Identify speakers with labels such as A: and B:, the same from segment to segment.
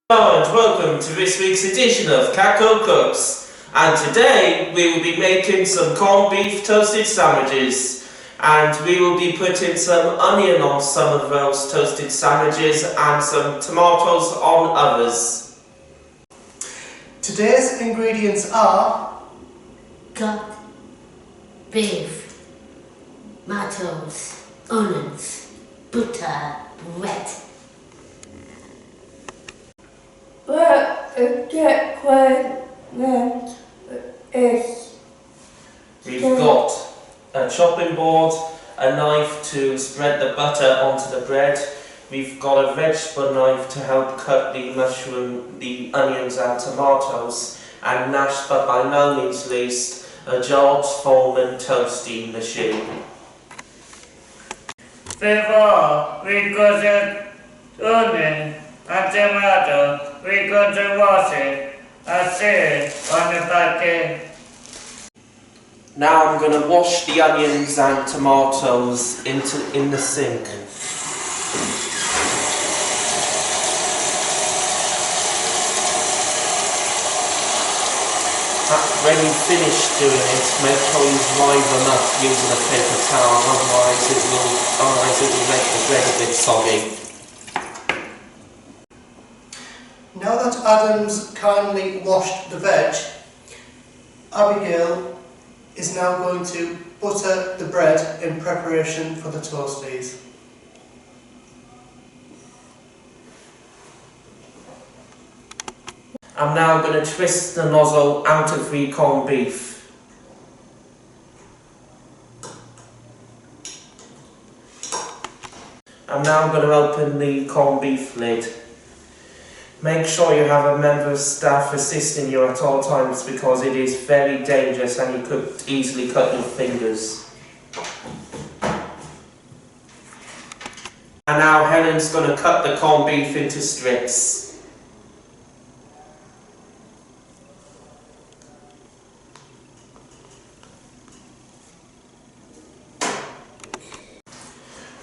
A: Hello and welcome to this week's edition of Catcote Cooks, and today we will be making some corned beef toasted sandwiches, and we will be putting some onion on some of those toasted sandwiches and some tomatoes on others.
B: Today's ingredients are
C: cut beef, tomatoes, onions, butter, bread.
A: We've got a chopping board, a knife to spread the butter onto the bread. We've got a vegetable knife to help cut the onions and tomatoes, and last but by no means least, a George Foreman toasting machine.
D: Before we got the onion and tomato, we got to wash it and sit on the bucket.
A: Now I'm going to wash the onions and tomatoes in the sink. When you finish doing it, make sure you dry them up using a paper towel, otherwise it will make the bread a bit soggy.
B: Now that Adam's kindly washed the veg, Abigail is now going to butter the bread in preparation for the toasties.
A: I'm now going to twist the nozzle out of the corned beef. I'm now going to open the corned beef lid. Make sure you have a member of staff assisting you at all times because it is very dangerous and you could easily cut your fingers. And now Helen's going to cut the corned beef into strips.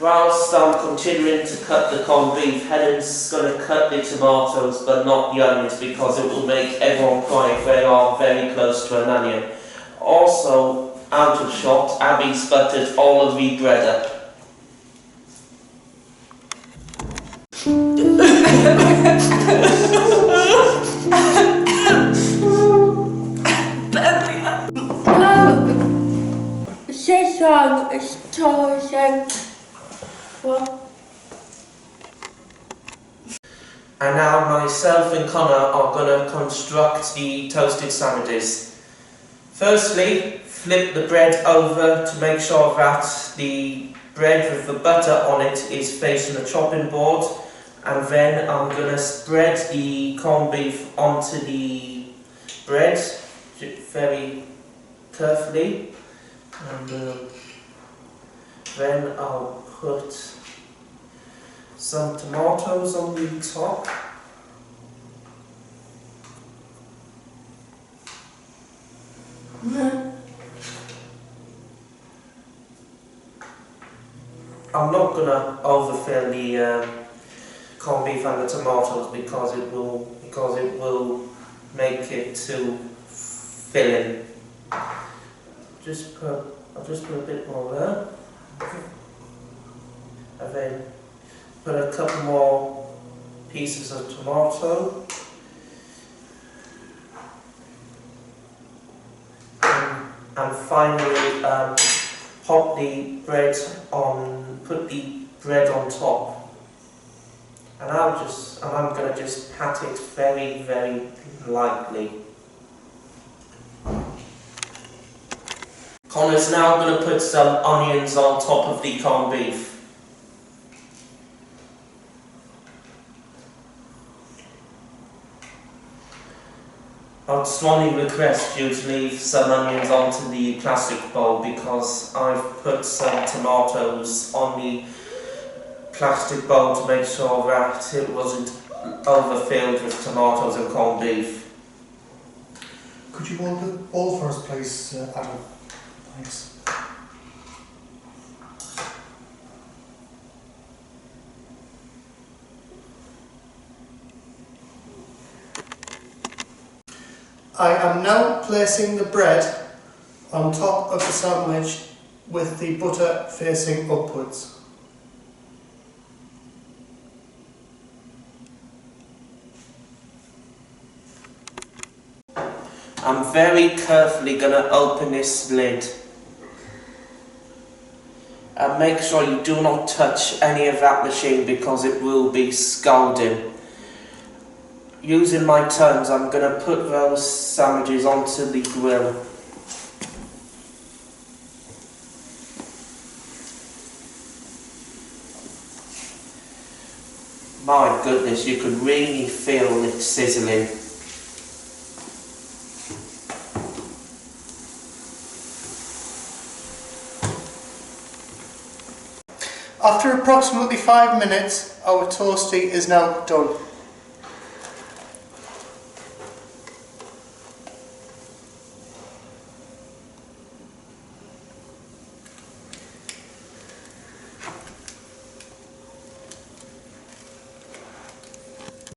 A: Whilst I'm continuing to cut the corned beef, Helen's going to cut the tomatoes but not the onions because it will make everyone cry if they are very close to an onion. Also, out of shot, Abby's buttered all of the bread up. And now myself and Connor are going to construct the toasted sandwiches. Firstly, flip the bread over to make sure that the bread with the butter on it is facing the chopping board, and then I'm going to spread the corned beef onto the bread very carefully, and then I'll put some tomatoes on the top. I'm not going to overfill the corned beef and the tomatoes because it will make it too filling. I'll just put a bit more there, and then put a couple more pieces of tomato, and finally put the bread on top, and I'm going to just pat it very, very lightly. Connor's now going to put some onions on top of the corned beef. I'd strongly request you to leave some onions onto the plastic bowl because I've put some tomatoes on the plastic bowl to make sure that it wasn't overfilled with tomatoes and corned beef.
B: Could you hold the bowl for us, please, Adam? Thanks. I am now placing the bread on top of the sandwich with the butter facing upwards.
A: I'm very carefully going to open this lid. And make sure you do not touch any of that machine because it will be scalding. Using my tongs, I'm going to put those sandwiches onto the grill. My goodness, you could really feel it sizzling.
B: After approximately 5 minutes, our toastie is now done.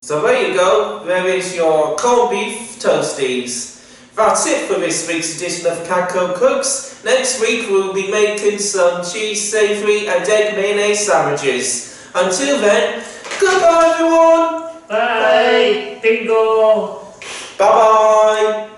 A: So there you go, there is your corned beef toasties. That's it for this week's edition of Catcote Cooks. Next week we'll be making some cheese, savoury and egg mayonnaise sandwiches. Until then, goodbye everyone!
D: Bye! Bingo!
A: Bye bye!